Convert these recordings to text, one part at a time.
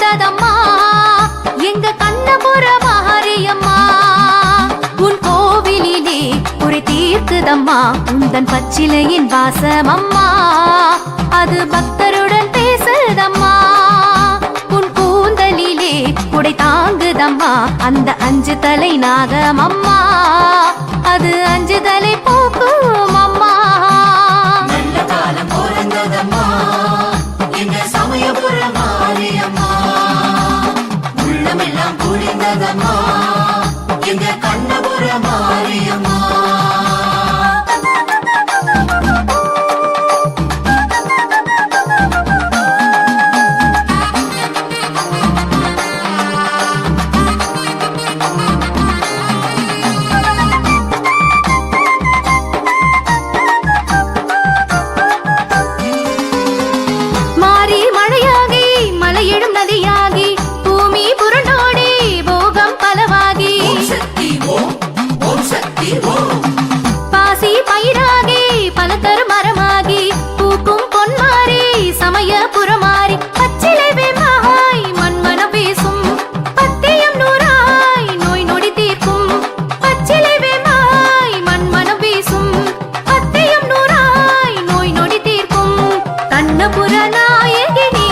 பிறந்ததம்மா எங்க கண்ணபுர மாரியம்மா. உன் கோவிலிலே குறை தீர்க்குதம்மா உந்தன் பச்சிலையின் வாசமம்மா. அது பக்தருடன் பேசுதம்மா. உன் கூந்தலிலே குடை தாங்குதம்மா அந்த 5 தலை நாகமம்மா. அது 5 தலை போக்கும் அம்மா. நல்ல காலம் பிறந்ததம்மா எங்க சமயபுர மாரியம்மா. உள்ளமெல்லாம் குளிர்ந்ததம்மா எங்க கண்ணபுர மாரியம்மா. நதியாகி பூமி புரண்டோடி போகம் பலவாகி பாசி பயிராகி பலதரு மரமாகி பூக்கும் பொன்மாரி சமயபுரமாரி பச்சிலை வேமாய் மண்மன பேசும் பத்தியம் நூறாய் நோய் நொடி தீர்க்கும். பச்சிலை வேமாய் மண்மன பேசும் பத்தியம் நூறாய் நோய் நொடி தீர்க்கும். கண்ணபுர நாயகினி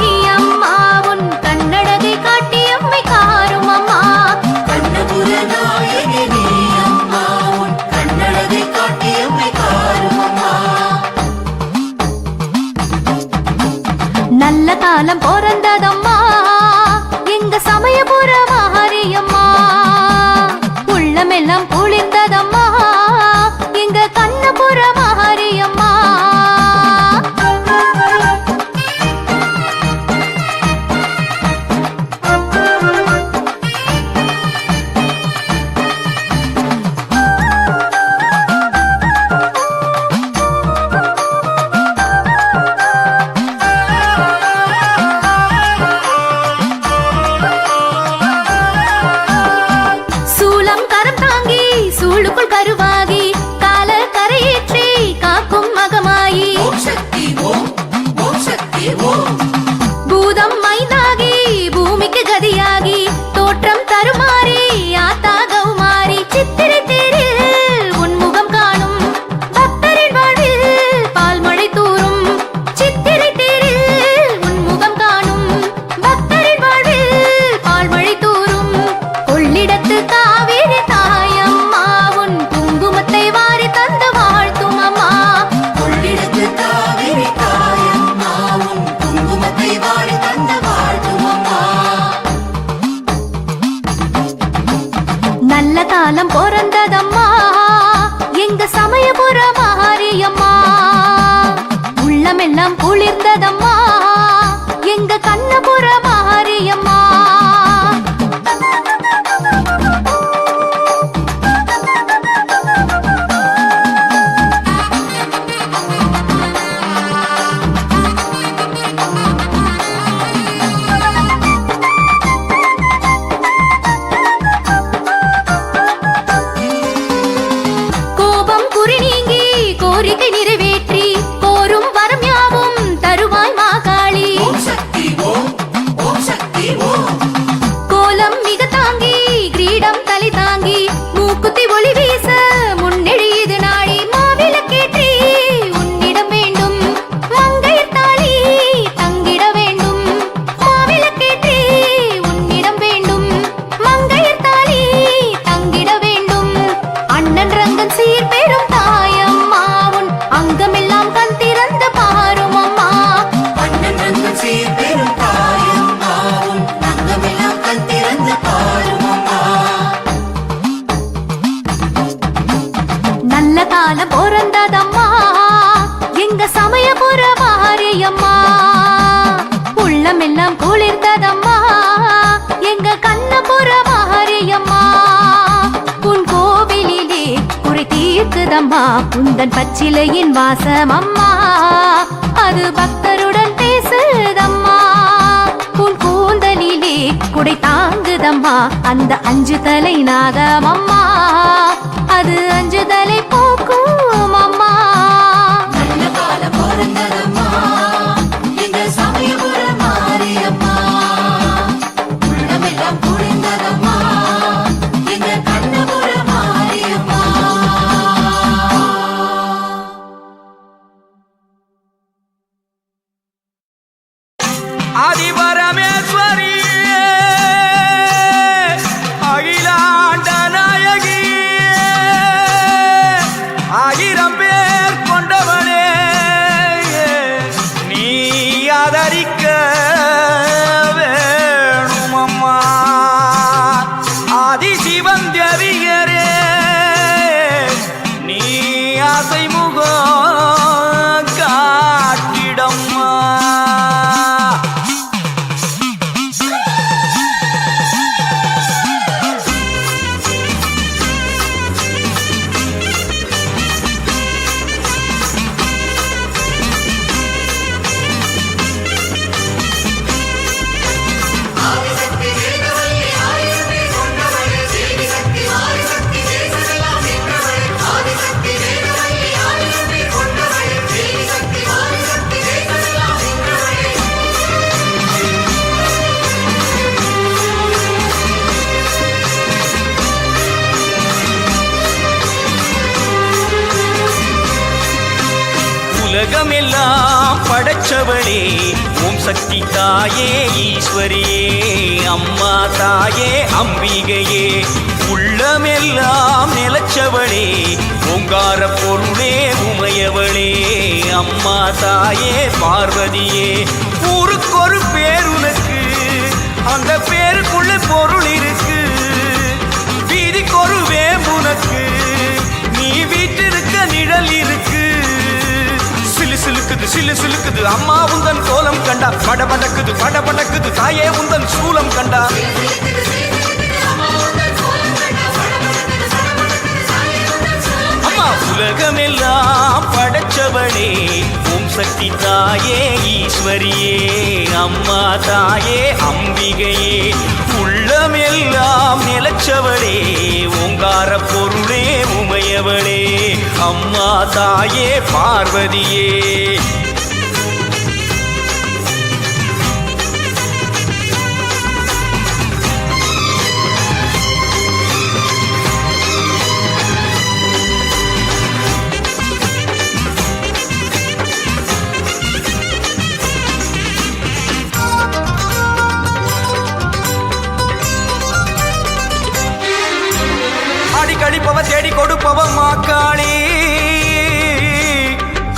நல்ல காலம் பிறந்ததம்மா எங்க சமயபுர மாரியம்மா. உள்ளமெல்லாம் குளிர்ந்ததம்மா எங்க கண்ணபுர மாரியம்மா. சூளுக்குள் கருவாகி கால கரையேற்றி காக்கும் மகமாயி பூதம் மைந்தாகி பூமிக்கு கதியாகி தோற்றம் தருமாறி ஆத்தா கௌமாரி. சித்திரை தேரில் உன்முகம் காணும் பக்தரின் வாழ்வில் பால்மழை தூரும். சித்திரை தேரில் உன்முகம் காணும் பக்தரின் வாழ்வில் பால்மழை தூரும். கொள்ளிடத்து காவேரி தாயம்மா குங்குமத்தை வாரி தந்து வாழ்த்தும் அம்மா. கொள்ளிடத்து காவேரி தாயம்மா குங்குமத்தை வாரி தந்து வாழ்த்தும் அம்மா. நல்ல காலம் பிறந்ததம்மா எங்க சமயபுர மாரியம்மா. உள்ளமெல்லாம் குளிர்ந்ததம்மா எங்க கண்ணபுர மாரியம்மா. கோரிக்கை நிறைவேற்றி கோரும் வரம் யாவும் தருவாய் மாகாளி. கோலம் மிக தாங்கி கிரீடம் தலை தாங்கி மூக்குத்தி ஒளி வீச முன்னெழியுது நாடி. மாவிளக்கேற்றி உன்னிடம் வேண்டும் மங்கையர் தாலி தங்கிட வேண்டும். மாவிளக்கேற்றி உன்னிடம் வேண்டும் மங்கையர் தாலி தங்கிட வேண்டும். அண்ணன் ரங்கன் சீர் பெரும் தாயம்மா அங்கமெல்லாம் கண் திறந்து பாரும் அம்மா. அண்ணன் ரங்கன் சீர் பெரும் தாயம்மா அங்கமெல்லாம் கண் திறந்து பாரும் அம்மா. நல்ல காலம் பிறந்ததம்மா எங்க சமயபுர மாரியம்மா. உள்ளமெல்லாம் குளிர்ந்ததம்மா எங்க கண்ணபுர மாரியம்மா. உன் கோவிலிலே குறை தீர்க்குதம்மா உந்தன் பச்சிலையின் வாசமம்மா. அது பக்தருடன் பேசுதம்மா. உன் கூந்தலிலே குடை தாங்குதம்மா அந்த 5 தலை நாகமம்மா. அது 5 தலை போக்கும் அம்மா. நல்ல காலம் பிறந்ததம்மா எங்க சமயபுர மாரியம்மா. உலகமெல்லாம் படைச்சவளே ஓம் சக்தி தாயே ஈஸ்வரியே அம்மா தாயே அம்பிகையே உள்ளமெல்லாம் நிலச்சவளே ஓங்கார பொருளே உமையவளே அம்மா தாயே பார்வதியே ஊருக்கொரு பேர் உனக்கு அந்த பேருக்குள்ள பொருள் இருக்கு வீதிக்கொரு வேம்புனக்கு நீ வீட்டிருக்க நிழல் இருக்கு சிலு சிலுக்குது சிலு சிலுக்குது அம்மா உந்தன் கோலம் கண்டா படபடக்குது தாயே உந்தன் சூலம் கண்டா அம்மா உலகமெல்லாம் படைச்சவளே ஓம் சக்தி தாயே ஈஸ்வரியே அம்மா தாயே அம்பிகையே உள்ளமெல்லாம் நிலச்சவளே ஓங்கார பொருளே உமையவளே அம்மா தாயே பார்வதியே கழிப்பவ தேடி கொடுப்பவ மாக்காளி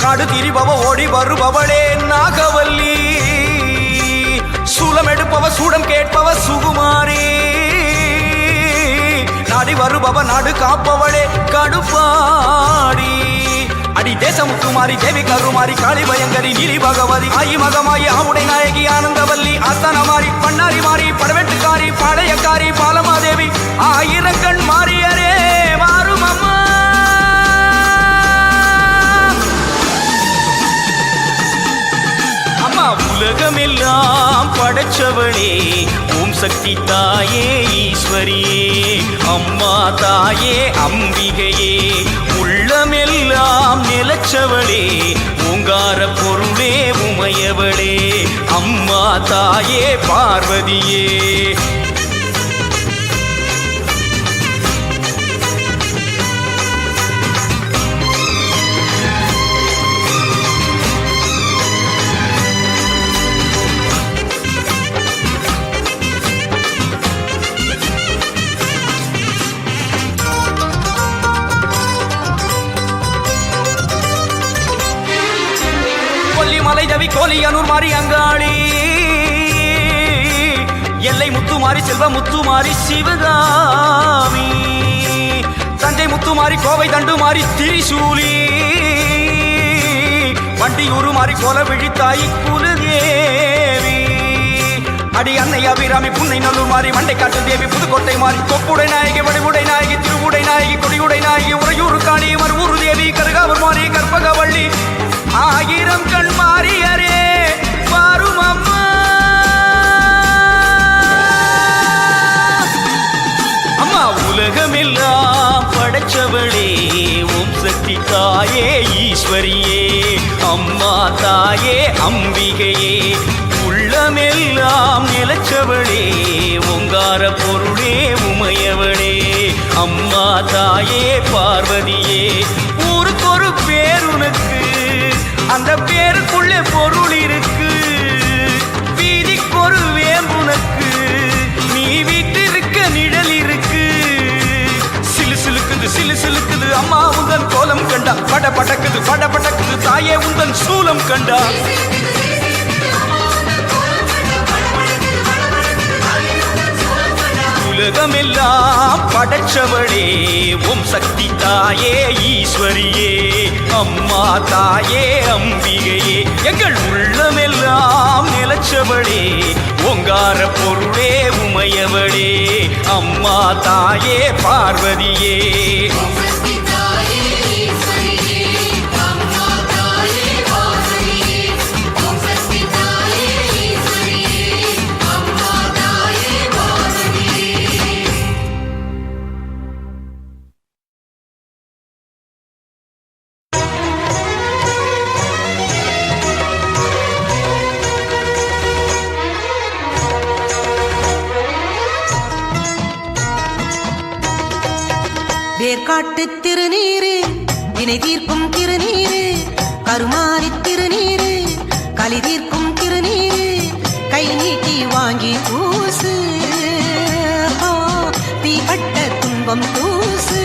காடு திரிபவ ஓடி வருபவளே நாகவல்லி சூலம் எடுப்பவ சூடம் கேட்பவ சுகுமாரி நாடி வருபவ நாடு காப்பவளே கடுப்பாடி அடி தேசமுத்துமாரி தேவி கருமாரி காளி பயங்கரி நீலி பகவதி ஆயி மகமாயி ஆவுடை நாயகி ஆனந்தவல்லி அத்தனமாரி பண்ணாரி மாறி படவெட்டுக்காரி பாளையக்காரி பாலமாதேவி ஆயிரங்கண் மாறியரே மாறும் அம்மா அம்மா உலகமெல்லாம் படைச்சவளே ஓம் சக்தி தாயே ஈஸ்வரியே அம்மா தாயே அம்பிகையே உள்ளமெல்லாம் நிலச்சவளே ஓங்கார பொருளே உமையவளே அம்மா தாயே பார்வதியே மலைதவி கோலியனூர் மாறி அங்காளி எல்லை முத்துமாரி செல்வ முத்துமாரி சிவகாமி தஞ்சை முத்துமாரி கோவை தண்டுமாரி திரிசூலி வண்டியூரு மாறி கோல விழித்தாய் குலதேவி அடி அன்னை அபிராமி புன்னை நல்லூர் மாறி மண்டை காட்டு தேவி புதுக்கோட்டை மாறி கொப்புடை நாயகி வடிவுடை நாயகி திருவுடை நாயகி கொடியுடை நாயகி உறையூர் காணி மறுவூர் தேவி கருகாவூர் மாறி கற்பகவள்ளி ஆயிரம் கண் மாறியரே பாரும் அம்மா அம்மா உலகமெல்லாம் படைச்சவளே ஓம் சக்தி தாயே ஈஸ்வரியே அம்மா தாயே அம்பிகையே உள்ளமெல்லாம் நிலச்சவளே ஓங்கார பொருளே உமையவளே அம்மா தாயே பார்வதியே ஊருக்கொரு பேர் உனக்கு அந்த பேருக்குள்ளே பொருள் இருக்கு வீதிக்கொரு வேம்புனக்கு நீ வீட்டிருக்க நிழல் இருக்கு சிலு சிலுக்குது அம்மா உந்தன் கோலம் கண்டா படபடக்குது தாயே உந்தன் சூலம் கண்டா உலகமெல்லாம் படைச்சவளே ஓம் சக்தி தாயே ஈஸ்வரியே அம்மா தாயே அம்பிகையே எங்கள் உள்ளமெல்லாம் நிலச்சவளே ஓங்கார பொருளே உமையவளே அம்மா தாயே பார்வதியே வேர்காட்டு திருநீரு வினை தீர்க்கும் திருநீரு கருமாரி திருநீரு கலி தீர்க்கும் திருநீரு கை நீட்டி வாங்கி பூசு தீப்பட்ட துன்பம் தூசு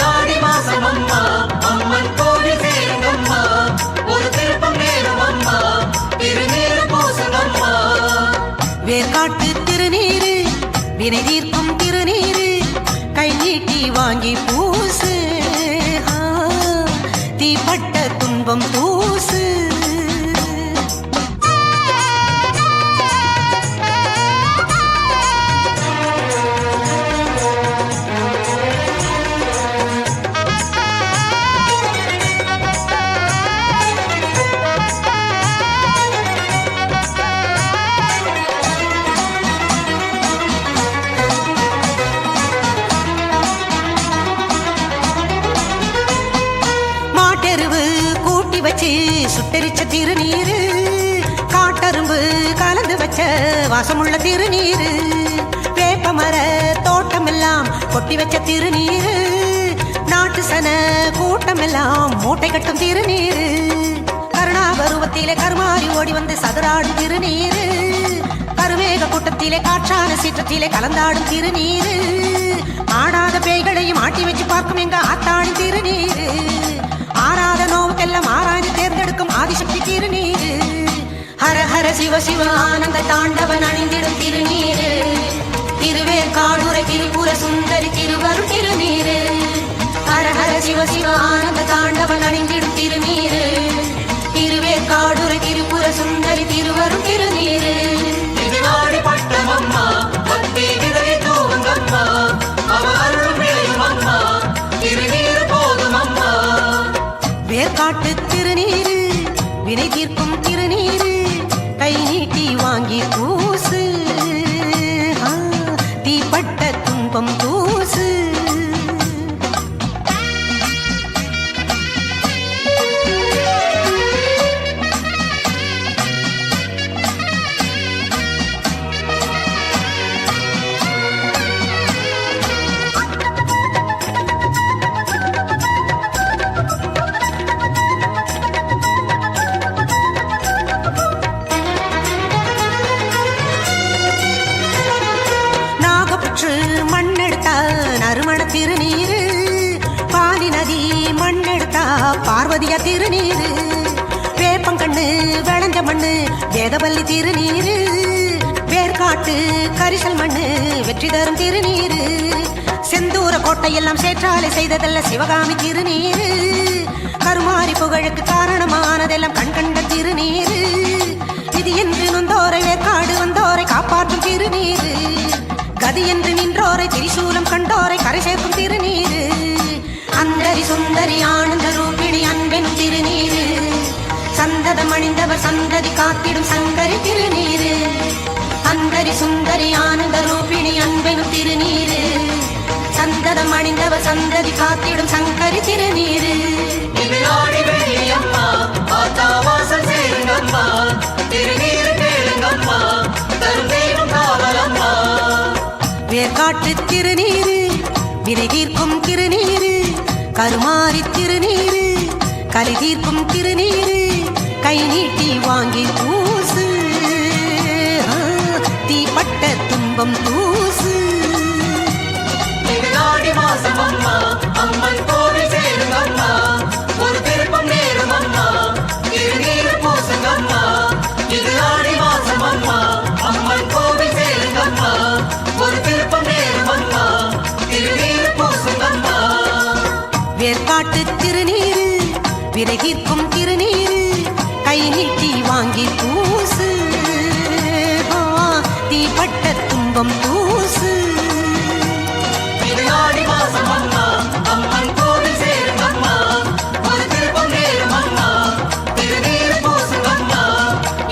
ஆடி மாசம் அம்மா அம்மன் கோவில் சேருங்கம்மா ஒரு திருப்பம் நேரும் அம்மா திருநீரு பூசுங்கம்மா வேர்காட்டு திருநீரு வினை தீர்க்கும் திருநீரு கை நீட்டி வாங்கி பூசு தீப்பட்ட துன்பம் தூசு சுட்டரிச்ச திருநீரு காட்டரும்பு கலந்து வச்ச வாசமுள்ள திருநீரு வேப்பமர தோட்டமெல்லாம் கொட்டி வச்ச திருநீரு நாட்டு சன கூட்டமெல்லாம் மூட்டை கட்டும் திருநீரு கருணாபருவத்திலே கருமாறி ஓடி வந்து சதுராடும் திருநீரு கருமேக கூட்டத்திலே காற்றான சீற்றத்திலே கலந்தாடும் திருநீரு ஆடாத பேய்களையும் ஆட்டி வச்சு பார்க்கும் எங்க ஆத்தாடும் திருநீரு ஆராத நோவுக்கெல்லாம் ஆராய்ந்து தேர்ந்தெடுக்கும் ஆதிசக்தி திருநீரு ஹர ஹர சிவ சிவ ஆனந்த தாண்டவன் அணிந்திடும் திருநீரு திருவேற்காடுரை திருப்புர சுந்தரி திருவருள் திருநீரு ஹர ஹர சிவ சிவ ஆனந்த தாண்டவன் அணிந்திடும் திருநீரு திருவேற்காடுரை திருப்புர சுந்தரி திருவருள் திருநீரு ஆடி பட்டம் அம்மா பக்தி விதை தூவுங்கம்மா அவ அருள் விளையும் அம்மா திருநீரு போதும் அம்மா வேர்காட்டு திருநீரு வினை தீர்க்கும் திருநீரு கை நீட்டி வாங்கி பூசு தீப்பட்ட துன்பம் தூசு திருநீரு பாலி நதி மண்ணெடுத்தா பார்வதியா திருநீரு வேப்பங்கண்ணு விளைஞ்ச மண்ணு வேதவல்லி திருநீரு வேர்காட்டு கரிசல் மண்ணு வெற்றி தரும் திருநீரு செந்தூர கோட்டையெல்லாம் சேற்றாலை செய்ததல்ல சிவகாமி திருநீரு கருமாரி புகழுக்கு காரணமானதெல்லாம் கண்கண்ட திருநீரு இது என்று நொந்தோரை வேர்காடு வந்தோரை காப்பாற்றும் திருநீரு கதி என்று நின்றோரை திரிசூலம் கண்டோரை கரை சேர்க்கும் திருநீரு அந்தரி சுந்தரி ஆனந்த ரூபிணி அன்பென் திருநீரு சந்ததம் அணிந்தவர் சந்ததி காத்திடும் சங்கரி திருநீரு அந்தரி சுந்தரி ஆனந்த ரூபிணி அன்பெனும் திருநீரு சந்ததம் அணிந்தவர் சந்ததி காத்திடும் சங்கரி திருநீரு ஆடி வெள்ளியம்மா வாசல் சேருங்கம்மா திருநீரு கேளுங்கம்மா தரும் தெய்வம் காவலம்மா வேர்காட்டு திருநீரு வினை தீர்க்கும் திருநீரு கருமாரி திருநீரு கலி தீர்க்கும் திருநீரு கை நீட்டி வாங்கி பூசு தீப்பட்ட துன்பம் தூசு ஆடி மாசம் அம்மா அம்மன் கோவில் சேருங்கம்மா ஒரு திருப்பம் நேரும் அம்மா திருநீரு பூசுங்கம்மா இது ஆடி மாசம் அம்மா அம்மன் கோவில் சேருங்கம்மா ஒரு திருப்பம் நேரும் அம்மா திருநீரு பூசுங்கம்மா வேர்காட்டு திருநீரு வினை தீர்க்கும் திருநீரு கை நீட்டி வாங்கி பூசு தீப்பட்ட துன்பம் தூசு ஆடி மாசம் அம்மா அம்மன் கோவில் சேருங்கம்மா ஒரு திருப்பம் நேரும் அம்மா திருநீரு பூசுங்கம்மா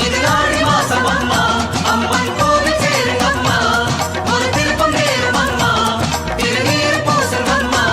இது ஆடி மாசம் அம்மா அம்மன் கோவில் சேருங்கம்மா ஒரு திருப்பம் நேரும் அம்மா திருநீரு பூசுங்கம்மா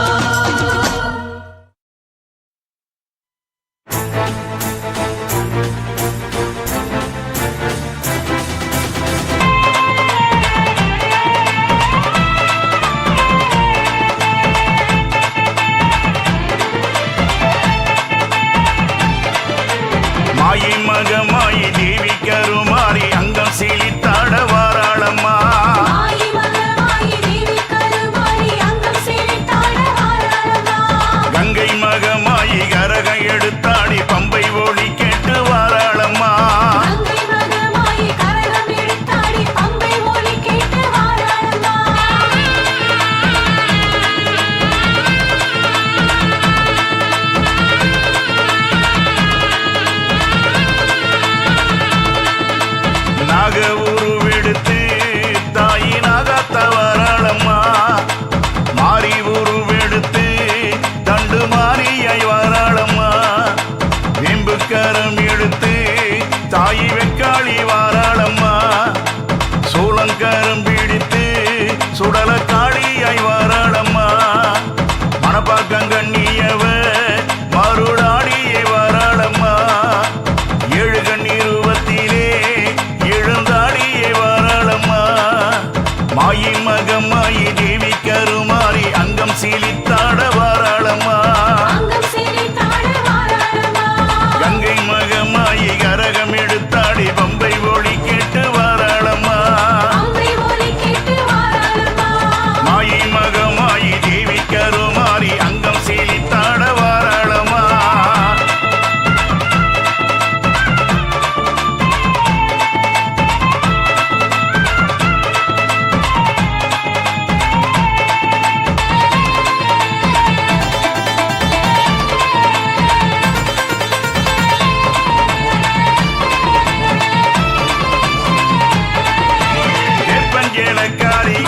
வேலக்காரி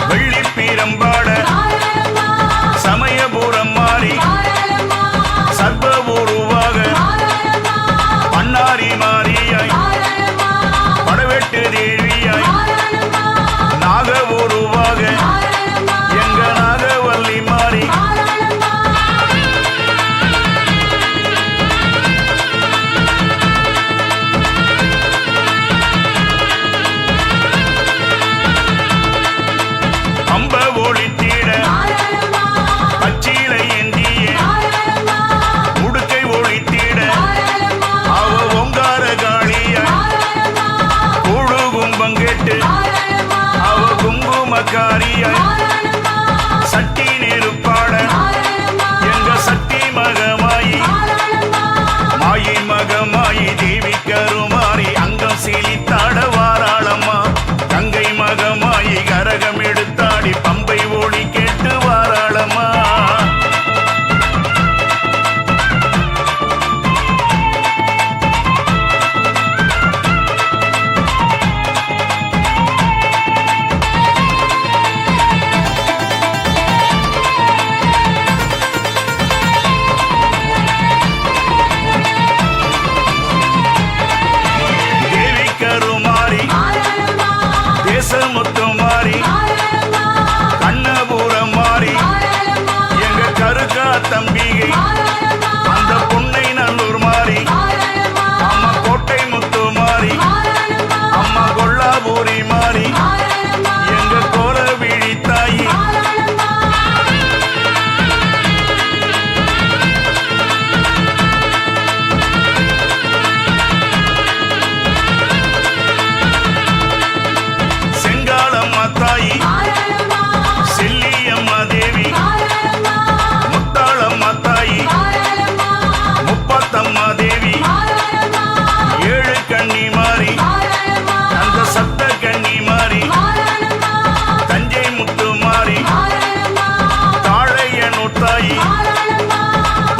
வெள்ளி பீரம்பாட சமயபுரம் மாறி சர்வ உருவாக பண்ணாரி மாரியாய் படவெட்டு தேவியாய் நாக உருவாக எங்க நாகவல்லி மாறி அம்ப ஒளித்தீட பச்சிலை ஏந்திய உடுக்கை ஒளித்தீட அவ ஒங்கார காளியாய் கூழு கும்பங்கெட்டு அவ குங்குமக்காரியாய் சட்டி நெருப்பாட எங்க சட்டி மகமாயி மாயி மகமாயி தேவி கருமாறி அங்கம் சீலித்தாட வாராளம்மா கங்கை மகமாயி கரகம் எடுத்தாடி பம்பை ஒளி கேட்டு வாராளம்மா தேவி கருமாறி தேசமுத்து மாறி கண்ணபுரம் மாறி எங்க கருக்கா தம்பிகை அந்த புன்னை நல்லூர் மாறி அம்மா கோட்டை முத்து மாறி அம்மா கொல்லாபூரி மாறி எங்க கோல விழி தாயி செங்காலம்மா தாயி செல்லியம்மா தேவி முத்தாளம்மா தாயி முப்பத்தம்மா தேவி ஏழு கண்ணி மாறி அந்த சப்த கண்ணி மாறி தஞ்சை முத்து மாறி தாழையனூர் தாயி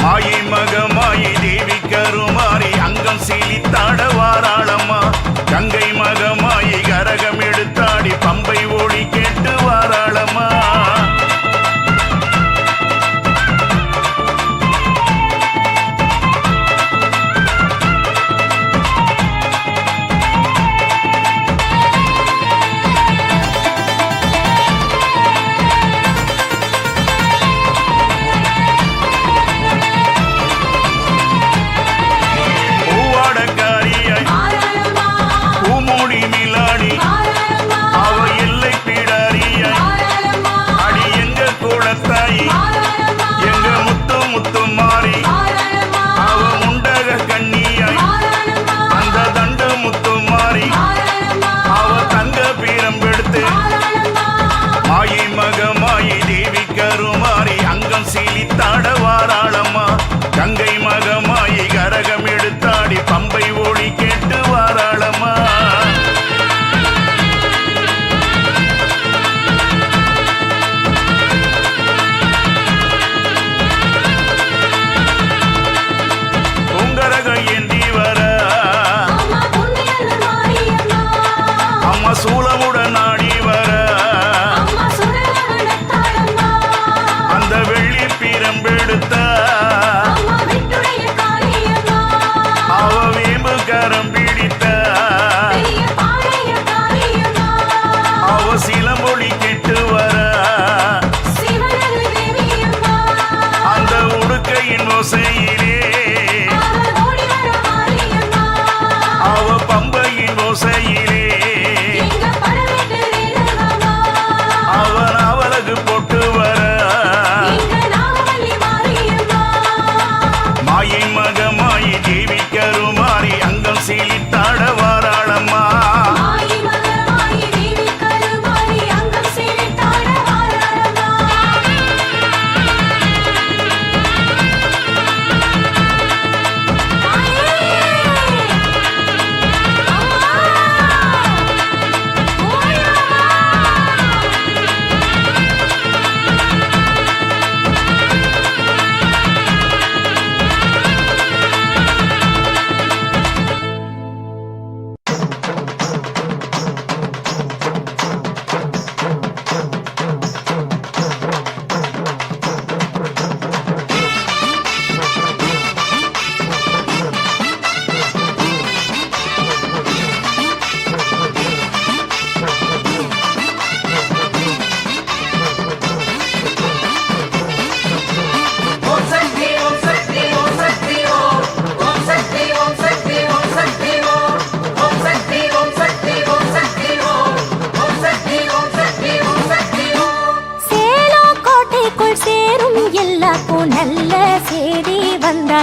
மாயி மகமாயி தேவி கருமாறி அங்கம் சீலித்தாட வாராளம்மா கங்கை மகமாயி கரகம் எடுத்தாடி பம்பை ஒளி கேட்டு வாராளம்மா பூவாடக்காரியாய் பூமூடி மிலாடி அவ இல்ல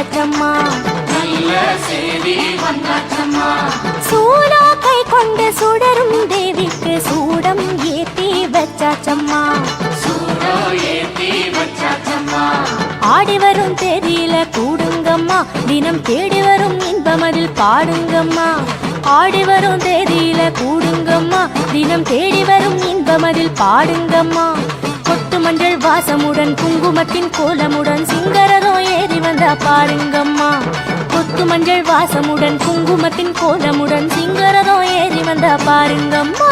வந்தாச்சம்மா சூலா கை கொண்டு சுடரும் தேவிக்கு சூடம் ஏத்தி வச்சாச்சம்மா ஆடி வரும் தேதியில கூடுங்கம்மா தினம் தேடி வரும் இன்பமதில் பாடுங்கம்மா ஆடி வரும் தேதியில கூடுங்கம்மா தினம் தேடி வரும் இன்பமதில் பாடுங்கம்மா கொட்டு மஞ்சள் வாசமுடன் குங்குமத்தின் கோலமுடன் சிங்கரதம் ஏறி வந்தா பாருங்கம்மா கொத்து மஞ்சள் வாசமுடன் குங்குமத்தின் கோலமுடன் சிங்கரதம் ஏறி வந்தா பாருங்கம்மா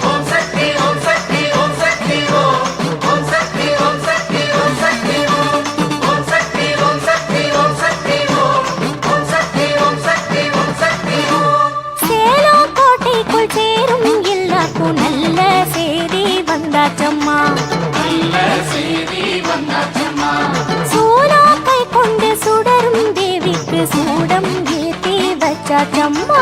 ஓம் சக்தி ஓம் சக்தி ஓம் சக்தி ஓம் ஓம் சக்தி ஓம் சக்தி ஓம் சக்தி ஓம் ஓம் சக்தி ஓம் சக்தி ஓம் சக்தி ஓம் ஓம் சக்தி ஓம் சக்தி ஓம் சக்தி ஓம் சேலம் கோட்டைக்குள் சேரும் எல்லாருக்கும் நல்ல செய்தி வந்தாச்சம்மா சூலா கை கொண்டு சுடரும் தேவிக்கு சூடம் ஏத்தி வச்சாச்சம்மா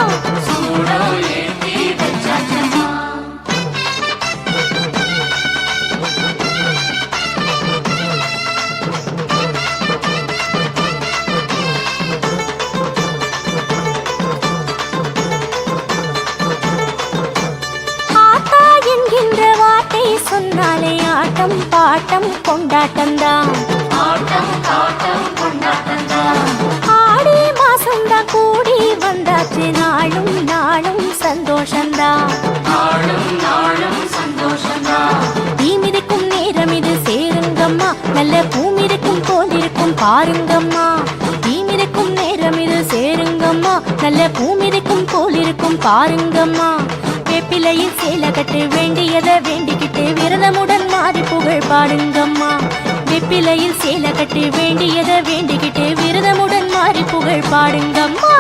ஆத்தா என்கின்ற வார்த்தை சொன்னாலே ஆட்டம் பாட்டம் கொண்டாட்டம்தான் ஆடி மாசம்தான் கூடி வந்தாச்சு நாளும் நாளும் சந்தோஷம்தான் தீமிதிக்கும் நேரம் இது சேருங்கம்மா நல்ல பூமிருக்கும் போலிருக்கும் பாருங்கம்மா தீமிதிக்கும் நேரம் இது சேருங்கம்மா நல்ல பூமிருக்கும் போலிருக்கும் பாருங்கம்மா வேப்பிலையில் சேலை கட்டு வேண்டியதை வேண்டிக்கிட்டு விரதமுடன் மாறி புகழ் பாடுங்கம்மா வேப்பிலையில் சேலை கட்டு வேண்டியதை வேண்டிக்கிட்டு விரதமுடன் மாறி புகழ் பாடுங்கம்மா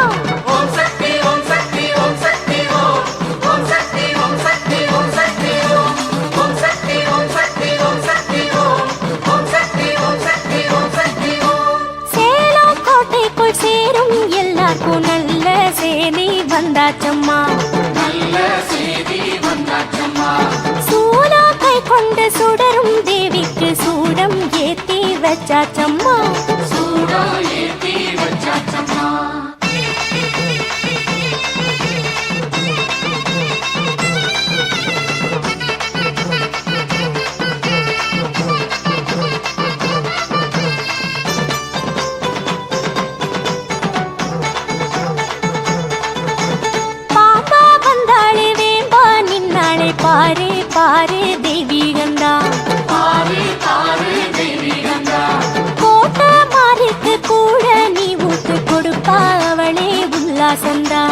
ஓம் சக்தி ஓம் சக்தி ஓம் சக்தி ஓம் ஓம் சக்தி ஓம் சக்தி ஓம் சக்தி ஓம் ஓம் சக்தி ஓம் சக்தி ஓம் சக்தி ஓம் ஓம் சக்தி ஓம் சக்தி ஓம் சக்தி ஓம் சேலம் கோட்டைக்குள் சேரும் எல்லாருக்கும் நல்ல செய்தி வந்தாச்சம்மா சூலா கை கொண்டு சுடரும் தேவிக்கு சூடம் ஏத்தி வச்சாச்சம்மா பாப்பா வந்தாளே வேம்பா நின்னாளே பாரு பாரு தெய்வீகந்தா கோட்டை மாறிக்கு கூட நீ ஊத்து கொடுப்பா அவளே உல்லாசந்தா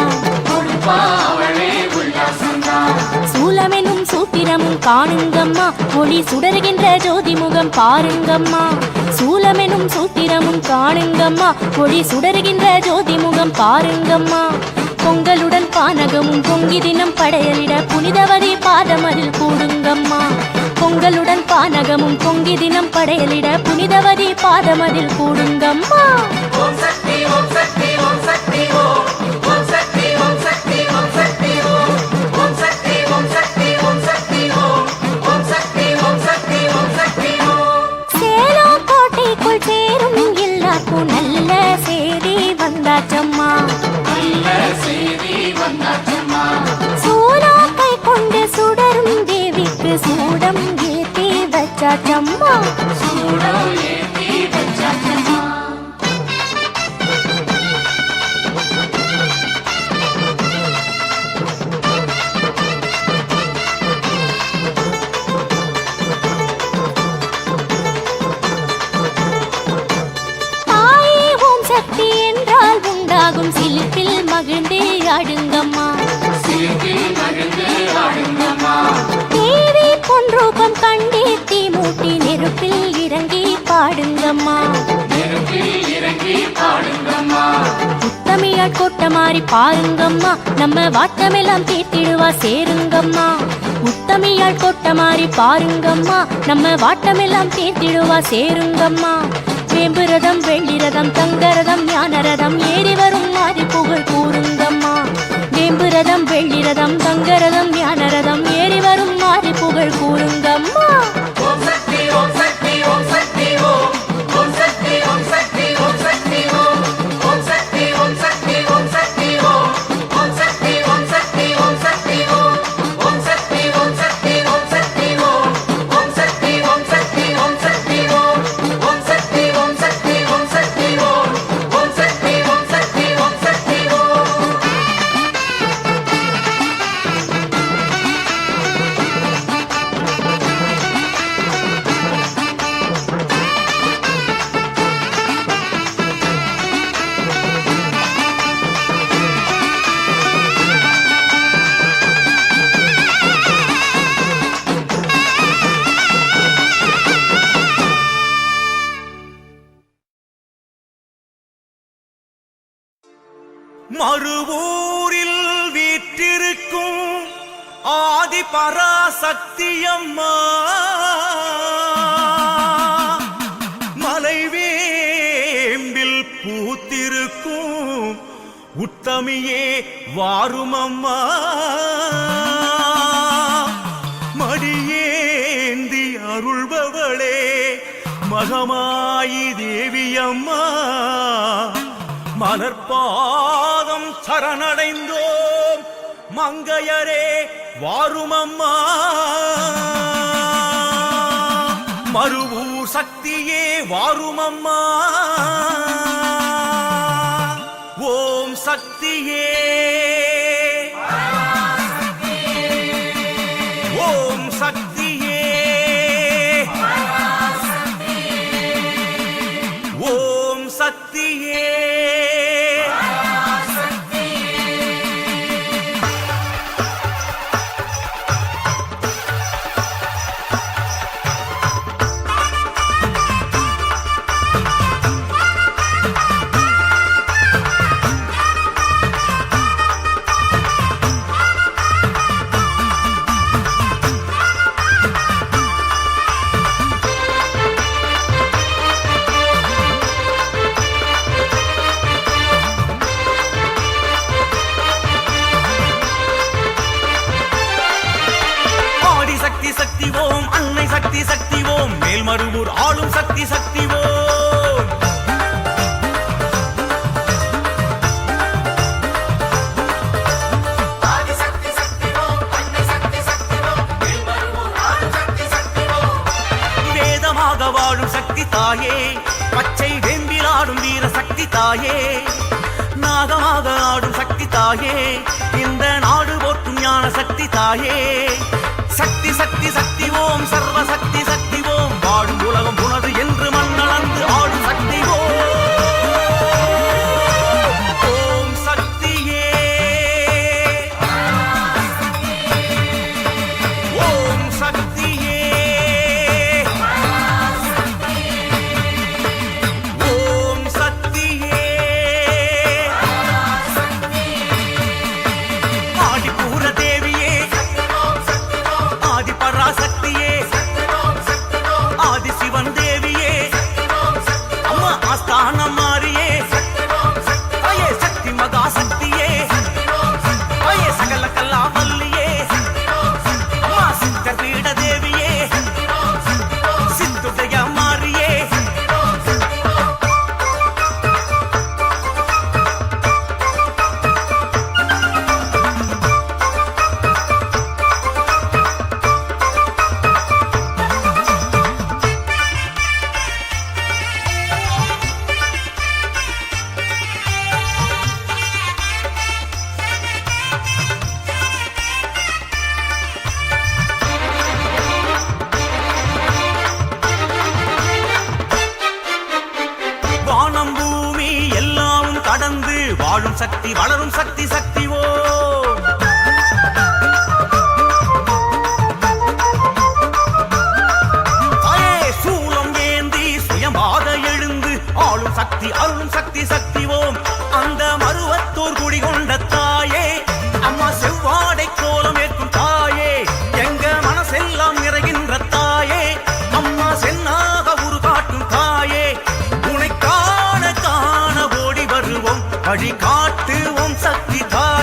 சூலமெனும் சூத்திரமும் காணுங்கம்மா ஒளி சுடருகின்ற ஜோதி முகம் பாருங்கம்மா சூலமெனும் சூத்திரமும் காணுங்கம்மா ஒளி சுடருகின்ற ஜோதி முகம் பாருங்கம்மா பொங்கலுடன் பானகமும் பொங்கி தினம் படையலிட புனிதவதி பாதமதில் கூடுங்கம்மா பொங்கலுடன் பானகமும் பொங்கி தினம் படையலிட புனிதவதி பாதமதில் கூடுங்கம்மா ஓம் சக்தி ஓம் சக்தி ஓம் சக்தி ஓம் ஓம் சக்தி ஓம் சக்தி ஓம் சக்தி ஓம் ஓம் சக்தி ஓம் சக்தி ஓம் சக்தி ஓம் ஓம் சக்தி ஓம் சக்தி ஓம் சக்தி ஓம் சேலம் கோட்டைக்குள் சேரும் எல்லாருக்கும் நல்ல செய்தி வந்தாச்சம்மா சூலா கை கொண்டு சுடரும் தேவிக்கு சூடம் ஏத்தி வச்சாச்சம்மா தாயே ஓம் சக்தி என்றால் உண்டாகும் சிலிப்பில் மகிழ்ந்தே ஆடுங்கம்மா தேவி பொன் ரூபம் கண்டே தீ மூட்டி நெருப்பில் இறங்கி பாடுங்கம்மா உத்தமியால் கொட்ட மாறி பாருங்கம்மா நம்ம வாட்டமெல்லாம் தீர்த்திடுவா சேருங்கம்மா உத்தமியால் கொட்ட மாறி பாருங்கம்மா நம்ம வாட்டமெல்லாம் தீர்த்திடுவா சேருங்கம்மா வேம்பு ரதம் வெள்ளி ரதம் தங்க ரதம் ஞான ரதம் ஏறி வரும் மாறி புகழ் கூறுங்கம்மா வேம்பு ரதம் வெள்ளி ரதம் தங்க ரதம் ஞான ரதம் ஏறி வரும் மாறி புகழ் கூறுங்கம்மா ஓம் சக்தி ஓம் சக்தி ஓம் சக்தி ஓம் ஓம் சக்தி ஓம் சக்தி ஓம் சக்தி ஓம் மறுவூரில் வீற்றிருக்கும் ஆதி பராசக்தியம்மா மலைவேம்பில் பூத்திருக்கும் உத்தமியே வாருமம்மா மடியேந்தி அருள்பவளே மகமாயி தேவியம்மா மலர்பாதம் சரணடைந்தோம் மங்கையரே வாருமம்மா மறுவூர் சக்தியே வாருமம்மா ஓம் சக்தியே ஓம் சக்தியே ஓம் சக்தியே சக்தி ஓம் அன்னை சக்தி சக்தி ஓம் மேல்மருவூர் ஆளும் சக்தி சக்தி ஓம் வேதமாக வாழும் சக்தி தாயே பச்சை வெம்பிலாடும் வீர சக்தி தாயே நாகமாக ஆடும் சக்தி தாயே இந்த நாடு போற்றும் ஞான சக்தி தாயே சக்தி சக்தி சக்தி ஓம் சர்வ சக்தி சக்தி ஓம் வாழும் உலகம் புனது என்று மண்ணளந்து ஆடும் சக்தி ஓம் சக்தியே ஓம் சக்தியே ஓம் சக்தியே ஆதிபூர தேவியே ஆதி பராசக்தியே ஆதி சிவன் தேவியே அம்மா ஆஸ்தானம் மாறியே அயே சக்தி மகா சக்தியே அயே சகல கல்லாவல்லியே அம்மா சித்தர் பீட தேவியே சித்துடைய மாறியே வானம் பூமி எல்லாம் கடந்து வாழும் சக்தி வளரும் சக்தி சக்தி ஓம் சூலம் ஏந்தி சுயமாக எழுந்து ஆளும் சக்தி அருளும் சக்தி சக்தி ஓம் அந்த மருவத்தூர் குடிகொண்ட தாயே அம்மா செவ்வாடை கோலம் ஏற்கும் தாயே எங்க மனசெல்லாம் நிறைகின்ற தாயே அம்மா சென்னாக உரு காட்டும் தாயே உனை காண காண ஓடி வருவோம் வழி காட்டுவோம் சக்தி தாயே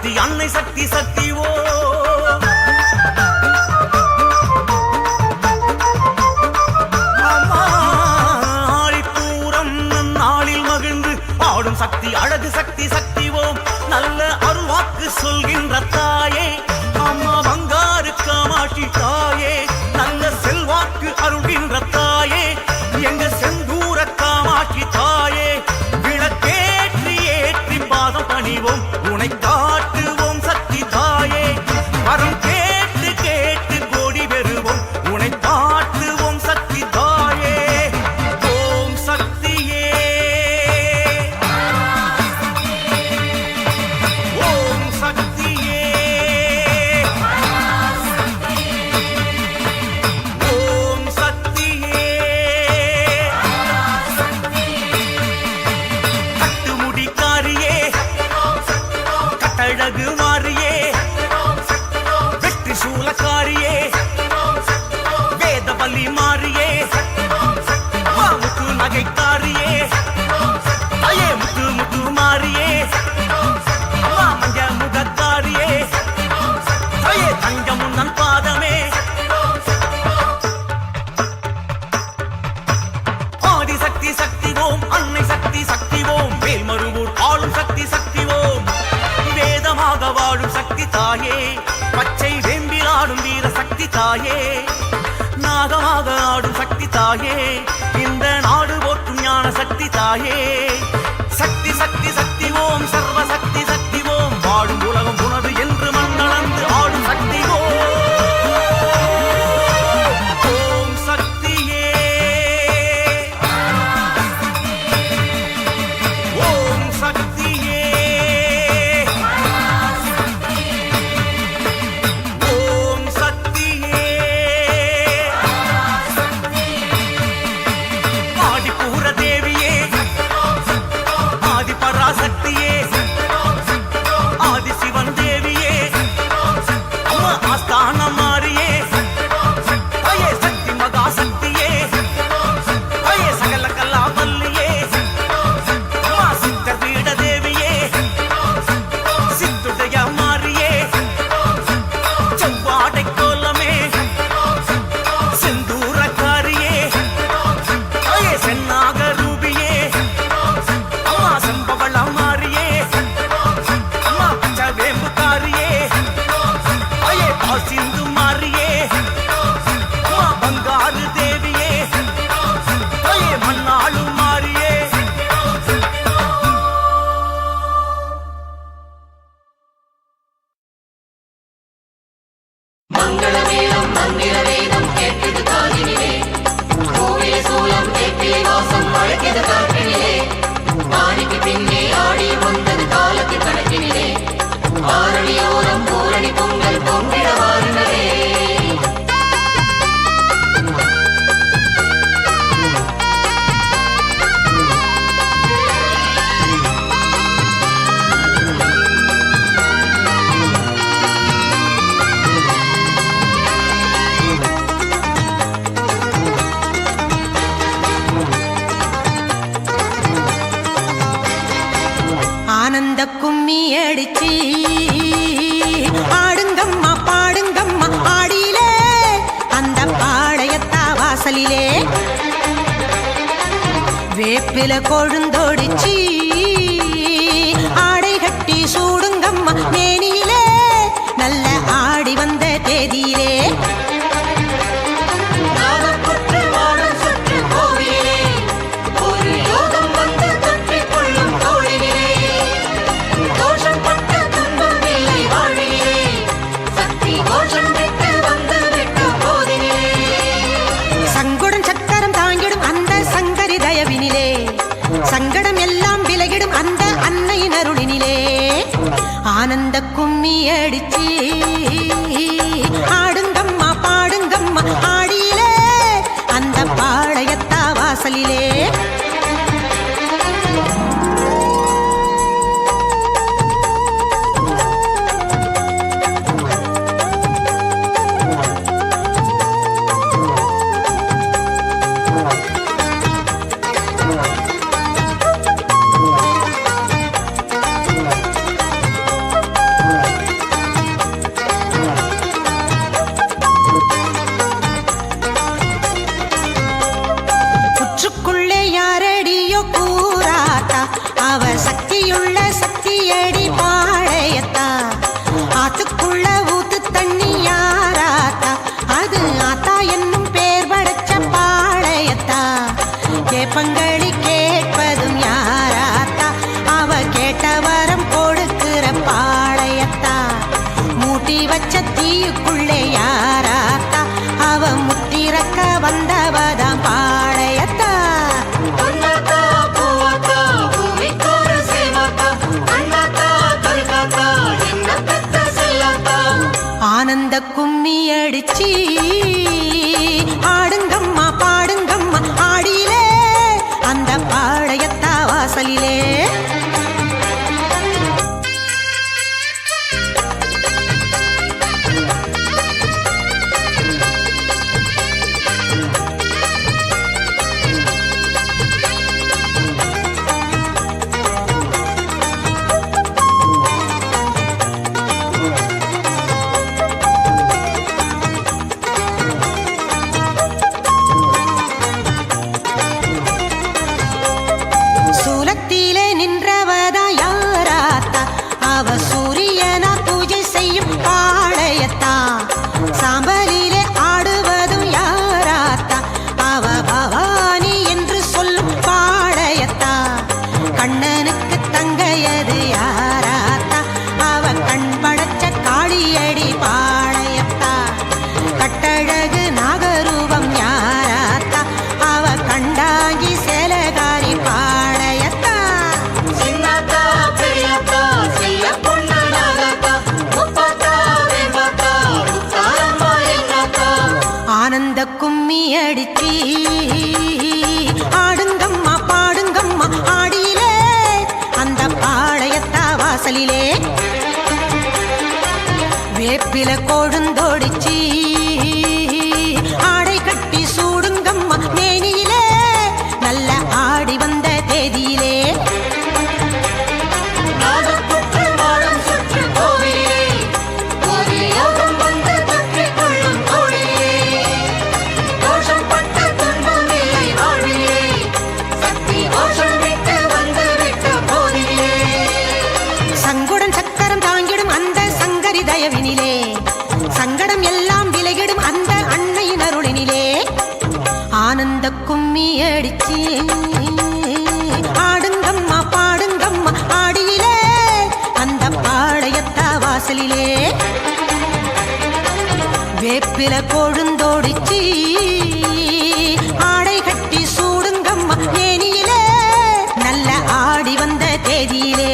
சக்தி அன்னை சக்தி சக்தி ஓ ஆழிப்பூரம் நாளில் மகிழ்ந்து ஆடும் சக்தி அழகு சக்தி சக்தி ஓம் நல்ல அருள்வாக்கு சொல்கின்ற தாயே அம்மா பங்காரு காமாட்சி தாயே நல்ல செல்வாக்கு அருள்கின்ற தாயே எங்க செந்தூர காமாட்சி தாயே விளக்கேற்றி ஏற்றி பாதம் பணிவோம் உனை காட்டுவோம் சக்தி தாயே வரம் கேட்டு கேட்டு கோடி பெறுவோம் உனை காட்டுவோம் சக்தி தாயே ஓம் சக்தியே ஓம் சக்தியே ஓம் சக்தியே கட்டுமுடிக்காரியே கட்டழகு மாறியே வெற்றி சூலக்காரியே வேதவல்லி மாறியே முத்து நகைக்காரியே ஐயே முத்து முத்து மாறியே மஞ்ச முகக்காரியே ஐயே தங்கமுன்னன் பாதமே ஆதிசக்தி சக்தி ஓம் அன்னை சக்தி சக்தி ஓம் வேல்மருவூர் ஆளும் சக்தி சக்தி ஓம் வேதமாக வாழும் சக்தி தாயே பச்சை வெம்பில் ஆடும் வீர சக்தி தாயே நாகமாக ஆடும் சக்தி தாயே இந்த நாடு போற்றும் ஞான சக்தி தாயே சக்தி சக்தி சக்தி ஓம் சர்வ சக்தி சக்தி ஓம் வாழும் உலகம் உணவு என்று மண்ணளந்து ஆடும் சக்தி ஓம் சக்தியே ஓம் சக்தியே ஓம் சக்தியே ஆதிபூர தேவியே ஆதி பராசக்தியே ஆதி சிவன் தேவியே அம்மா ஆஸ்தான மாறியே ஐயே சக்தி மகா சக்தியே ஐயே சகல கலா வல்லியே அம்மா சித்த பீட தேவியே சித்துடைய மாறியே செவ்வாடை கோலமே செந்தூரக்காரியே ஐயே சென்னாக ரூபியே அம்மா செம்பவள மாறியே அம்மா பச்சை வேம்புக்காரியே ஐயே பால் சிந்து மாறியே அம்மா பங்காரு தேவியே ஐயே மண்ணாளு மாறியே மங்களமேளம் மந்திர வேதம் கேட்குது காதினிலே கோவில சூலம் கேட்பிலை வாசம் அழைக்குது காற்றினிலே ஆணிக்கு பின்னே ஆடி வந்தது காலத்து கணக்கினிலே ஆரணியோரம் பூரணி பொங்கல் பொங்கிட வாருங்களே ஆனந்த கும்மி அடிச்சு ஆடுங்கம்மா பாடுங்கம்மா ஆடியிலே அந்த பாளையத்தா வாசலிலே வேப்பில கொழுந்தொடிச்சு ஆடை கட்டி சூடுங்கம்மா மேனியிலே நல்ல ஆடி வந்த தேதியிலே நாதப்புற்று வானம் சுற்று கோவிலே ஒரு யோகம் வந்து தொற்றிக் கொள்ளும் தோழினிலே தோஷம் பட்ட துன்பம் இல்லை வாழினிலே சக்தி கோஷம் விட்டு வந்து விட்டு போதினிலே சங்குடன் சக்கரம் தாங்கிடும் அந்த சங்கரி தயவினிலே சங்கடம் எல்லாம் விலகிடும் அந்த அன்னையின் அருளினிலே ஆனந்த கும்மி அடிச்சு ஆடுங்கம்மா பாடுங்கம்மா ஆடியிலே அந்த பாளையத்தா வாசலிலே அவ சக்தியுள்ள சக்தியடி பாளையத்தா ஆத்துக்குள்ள ஊத்து தண்ணி யாராத்தா அது ஆத்தா என்னும் பேர் படைச்ச பாளையத்தா கேப்பங்களி கேட்பதும் யாராத்தா அவ கேட்ட வரம் கொடுக்கிற பாளையத்தா மூட்டி வச்ச தீயுக்குள்ளே யாராத்தா அவ முத்திரக்க வந்தவதான் பாளையத்தா பொன்னாத்தா பூவாத்தா பூமிக்கொரு சேவாத்தா அண்ணாத்தா கல்காத்தா என்ன பெத்த செல்லாத்தா ஆனந்த கும்மி அடிச்சி ஆடுங்கம்மா பாடுங்கம்மா ஆடியிலே அந்த பாளையத்தா வாசலிலே சூலத்திலே நின்றவதா யாராத்தா அவ சூரியனா பூஜை செய்யும் பாளையத்தா சாம்பலிலே ஆடுவதும் யாராத்தா அவ பவானி என்று சொல்லும் பாளையத்தா கண்ணனுக்கு தங்கையது யாராத்தா அவ கண் படைச்ச காளியடி பாளையத்தா கட்டழகு நாகரூபம் யாராத்தா அவ கண்டாங்கி சேலகாரி பாளையத்தா சின்னாத்தா பெரியாத்தா செல்ல பொண்ணு நாகாத்தா முப்பாத்தா வேம்பாத்தா முத்தாரம்மா என்னாத்தா ஆனந்த கும்மி அடிச்சி ஆடுங்கம்மா பாடுங்கம்மா ஆடியிலே அந்த பாளையத்தா வாசலிலே வேப்பில கொழுந்தோடிச்சி ஆடை கட்டி சூடுங்கம்மா மேனியிலே நல்ல ஆடி வந்த தேதியிலே நாகப்புற்று மாடம் சுற்று கோவிலே கோவில் யோகம் வந்து தொற்றிக் கொள்ளும் தோழிலே தோஷம் பட்ட துன்பம் இல்லை வாழ்விலே சக்தி கோஷம் விட்டு வந்து விட்ட போதிலே சங்குடன் சக்கரம் தாங்கிடும் அந்த சங்கரி தயவினிலே சங்கடம் எல்லாம் விலகிடும் அந்த அன்னையின் அருளினிலே ஆனந்த கும்மி அடிச்சி ஆடுங்கம்மா பாடுங்கம்மா ஆடியிலே அந்த பாளையத்தா வாசலிலே வேப்பில கொழுந்தோடிச்சி ஆடை கட்டி சூடுங்கம்மா மேனியிலே நல்ல ஆடி வந்த தேதியிலே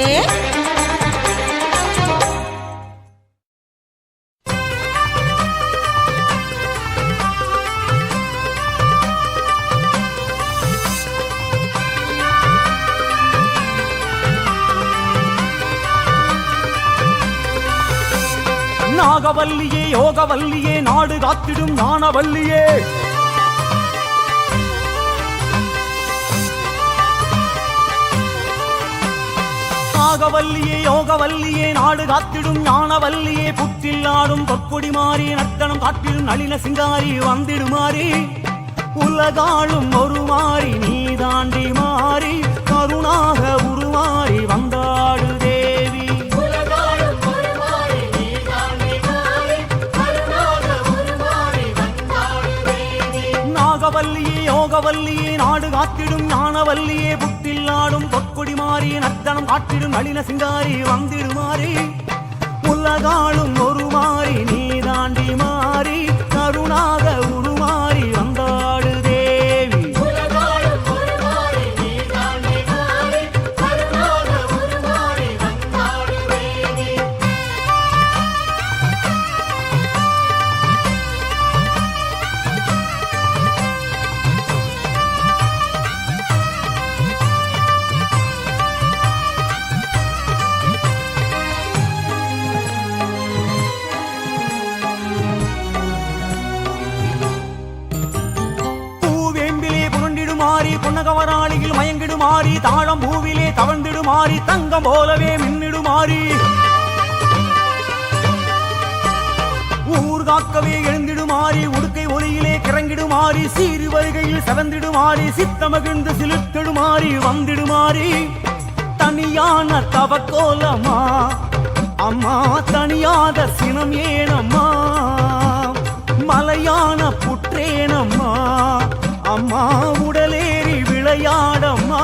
நாகவல்லியே யோகவல்லியே நாடு காத்திடும் ஞானவல்லியே நாகவல்லியே யோகவல்லியே நாடு காத்திடும் ஞானவல்லியே புற்றில் ஆடும் பொற்கொடி மாறி நர்த்தனம் காட்டிடும் நளின சிங்காரி வந்திடுமாறி உலகாளும் ஒரு மாறி நீ தாண்டி மாறி கருணாக உருமாறி வந்தாடு தேவி நாகவல்லியே யோகவல்லியே நாடு காத்திடும் ஞானவல்லியே புற்றில் ஆடும் பொற்கொடி மாறி நர்த்தனம் காட்டிடும் நளின சிங்காரி வந்திடுமாறி உலகாளும் ஒரு மாறி நீ தாண்டி மாறி கருணாக உருமாறி வந்தாடு தேவி புன்னகவராளியில் மயங்கிடுமாறி தாழம் பூவிலே தவழ்ந்திடுமாறி தங்கம் போலவே மின்னிடுமாறி ஊர் காக்கவே எழுந்திடுமாறி உடுக்கை ஒளியிலே கிறங்கிடுமாறி சீறு வருகையில் செவந்திடுமாறி சித்தமகிழ்ந்து சிலிர்த்திடுமாறி வந்திடுமாறி தனியான தவக்கோலமா அம்மா தனியாத சினம் ஏனம்மா மலையான புற்றேனம்மா அம்மா உடலேறி விளையாடம்மா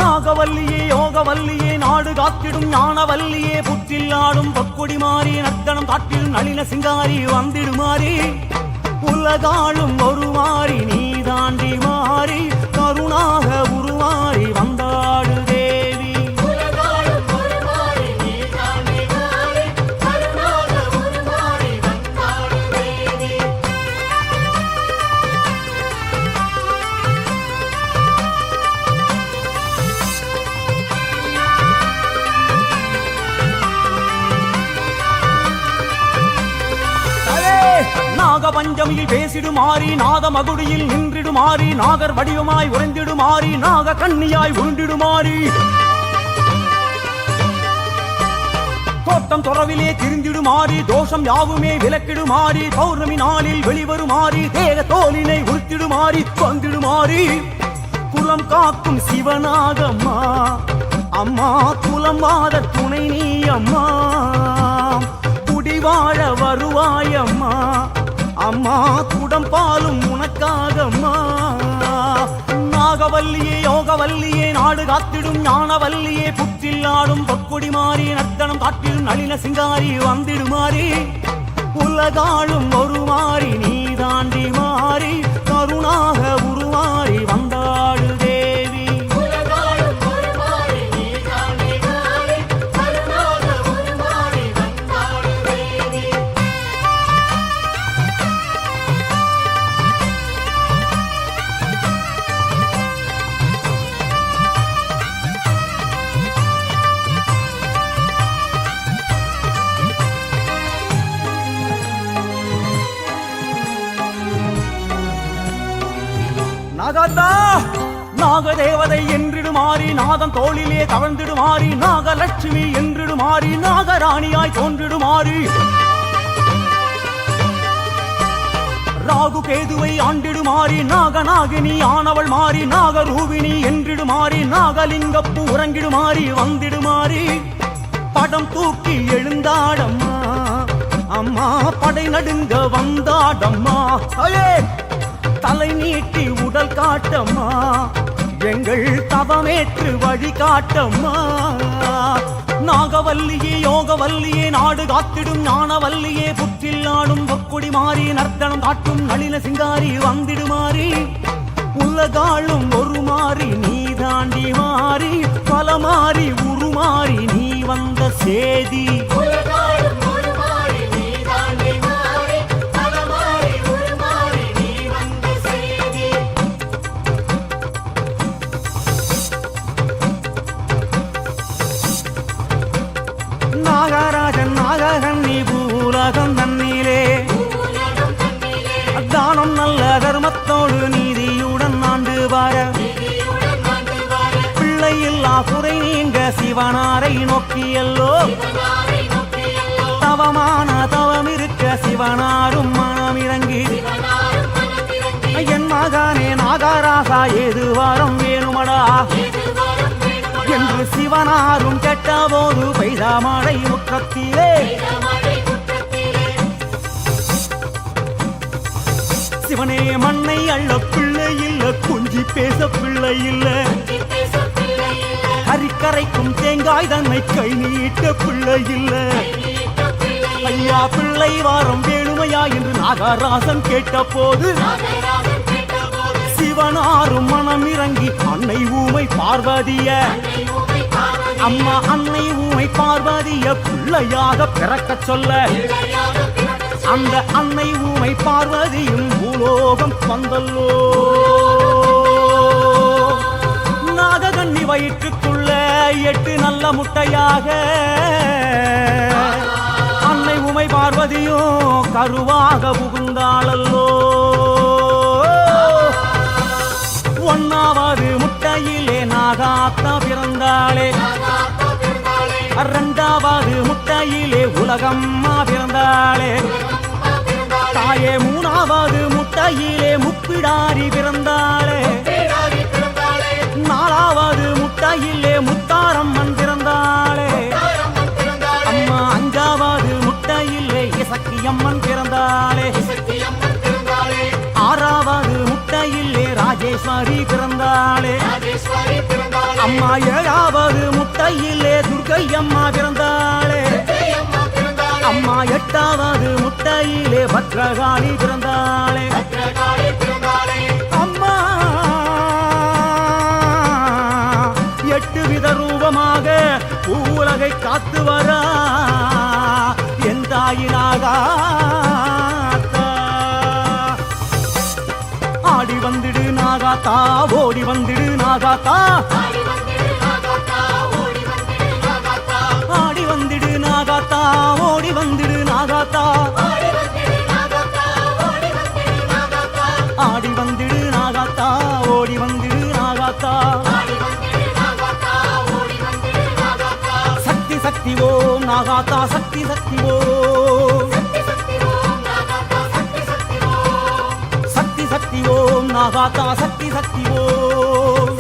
நாகவல்லியே யோகவல்லியே நாடு காத்திடும் ஞானவல்லியே புற்றில் ஆடும் பொக்கொடி மாறி நத்தனம் காட்டிடும் நளின சிங்காரி வந்திடுமாறி உலகாளும் ஒரு மாறி நீ தாண்டி மாறி கருணாக உருமாறி வந்தாடு தேவி நாக பஞ்சமியில் பேசிடுமாறி நாத மகுடியில் நின்றிடுமாறி நாகர் வடிவமாய் உறைந்திடுமாறி நாக கண்ணியாய் உருண்டிடுமாறி தோட்டம் துறவிலே திரிந்திடுமாறி தோஷம் யாவுமே விலக்கிடுமாறி பௌர்ணமி நாளில் வெளிவருமாறி தேக தோலினை உறுத்திடுமாறி வந்திடுமாறி குலம் காக்கும் சிவனாகம்மா அம்மா குலம் வாத துணை நீ அம்மா குடிவாழ வருவாயம்மா அம்மா குடம் பாலும் உனக்காகம்மா நாகவல்லியே யோகவல்லியே நாடு காத்திடும் ஞானவல்லியே புற்றில் ஆடும் பொக்குடி மாறி நர்த்தனம் காட்டிடும் நளின சிங்காரி வந்திடுமாறி உலகாளும் ஒரு மாறி நீ தாண்டி மாறி கருணாக உருமாறி வந்தாடு தேவி நாகத்தா நாகதேவதை என்றிடுமாறி நாதம் தோளிலே தவழ்ந்திடுமாறி நாகலட்சுமி என்றிடுமாறி நாகராணியாய் தோன்றிடுமாறி ராகு கேதுவை ஆண்டிடுமாறி நாகநாகினி ஆனவள் மாறி நாகரூபிணி என்றிடுமாறி நாகலிங்கப்பு உறங்கிடுமாறி வந்திடுமாறி படம் தூக்கி எழுந்தாடம்மா அம்மா படை நடுங்க வந்தாடம்மா அயே தலை நீட்டி உடல் காட்டம்மா எங்கள் தவமேற்று வழி காட்டம்மா நாகவல்லியே யோகவல்லியே நாடு காத்திடும் ஞானவல்லியே புற்றில் ஆடும் பொக்குடி மாறி நர்த்தனம் காட்டும் நளின சிங்காரி வந்திடுமாறி உலகாளும் ஒரு மாறி நீ தாண்டி மாறி பல மாறி உருமாறி நீ வந்த சேதி நாகராஜன் நாககன்னி பூலகம் தன்னிலே தானம் நல்ல தர்மத்தோடு நீதியுடன் ஆண்டு வார பிள்ளை இல்லா குறை நீங்க சிவனாரை நோக்கியல்லோ தவமான தவம் இருக்க சிவனாரும் மனமிறங்கி என் மகனே நாகராசா ஏது வாரம் வேணுமடா என்று சிவனாரும் கேட்டபோது பெய்த மழை முற்றத்திலே சிவனே மண்ணை அள்ள பிள்ளை இல்ல குஞ்சி பேச பிள்ளை இல்ல கரிக்கரைக்கும் தேங்காய் தன்னை கை நீட்ட பிள்ளை இல்ல ஐயா பிள்ளை வாரம் வேணுமையா என்று நாகராசன் கேட்ட போது சிவனாரும் மனம் இறங்கி அன்னை ஊமை பார்வதிய அம்மா அன்னை ஊமை பார்வதிய பிள்ளையாக பிறக்க சொல்ல அந்த அன்னை ஊமை பார்வதியும் பூலோகம் வந்தல்லோ நாககன்னி வயிற்றுக்குள்ள 8 நல்ல முட்டையாக அன்னை ஊமை பார்வதியும் கருவாக புகுந்தாளல்லோ ஒன்னாவது முட்டையிலே நாகாத்தா பிறந்தாளே 2வது முட்டையிலே உலகம்மா பிறந்தாளே தாயே 3வது முட்டையிலே முப்பிடாரி பிறந்தாளே 4வது முட்டை முட்டையிலே முத்தாரம்மன் பிறந்தாளே அம்மா அஞ்சாவது முட்டையிலே இசக்கியம்மன் பிறந்தாளே ஆறாவது முட்டையிலே ராஜேஸ்வரி பிறந்தாளே அம்மா ஏழாவது முட்டையிலே துர்க்கையம்மா பிறந்தாளே அம்மா எட்டாவது முட்டையிலே பத்ரகாளி பிறந்தாளே அம்மா எட்டு வித ரூபமாக பூவுலகை காத்து வரா என் தாயினாகா ஆடி வந்துடு நாகாத்தா ஓடி வந்துடு நாகாத்தா ஆடி வந்துடு நாகாத்தா ஓடி வந்துடு நாகாத்தா ஆடி வந்துடு நாகாத்தா ஓடி வந்துடு நாகாத்தா சக்தி சக்தி ஓம் நாகாத்தா சக்தி சக்தி ஓம் சக்தி சக்தி ஓம் நாகாத்தா சக்தி சக்தி ஓம்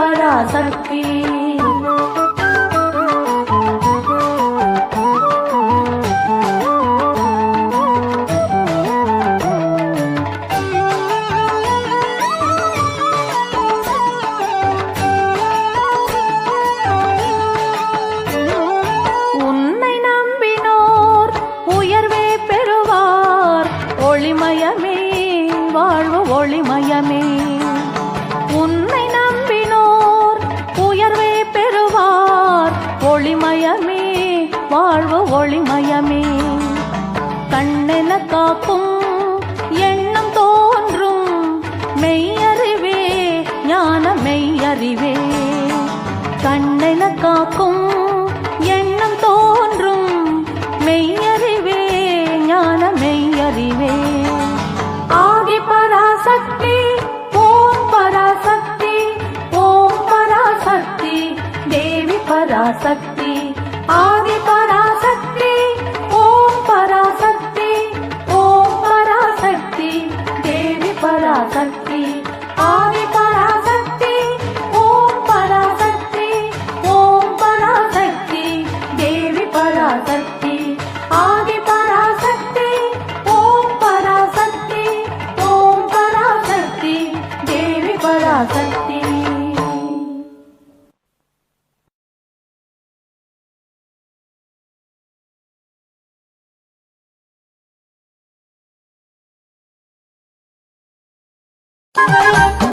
பராசக்தி ஒளிமயமே வாழ்வு ஒளிமயமே கண்ணென காக்கும் எண்ணம் தோன்றும் மெய்யறிவே ஞான மெய்யறிவே கண்ணென காக்கும் எண்ணம் தோன்றும் மெய்யறிவே ஞான மெய்யறிவே ஆதி பராசக்தி ஓம் பராசக்தி ஓம் பராசக்தி தேவி பராசக்தி ஆதி பராசக்தி ஓம் பராசக்தி ஓம் பராசக்தி தேவி பராசக்தி ஆதி பராசக்தி ஓம் பராசக்தி ஓம் பராசக்தி தேவி பராசக்தி ஆதி பராசக்தி ஓம் பராசக்தி ஓம் பராசக்தி தேவி பராசக்தி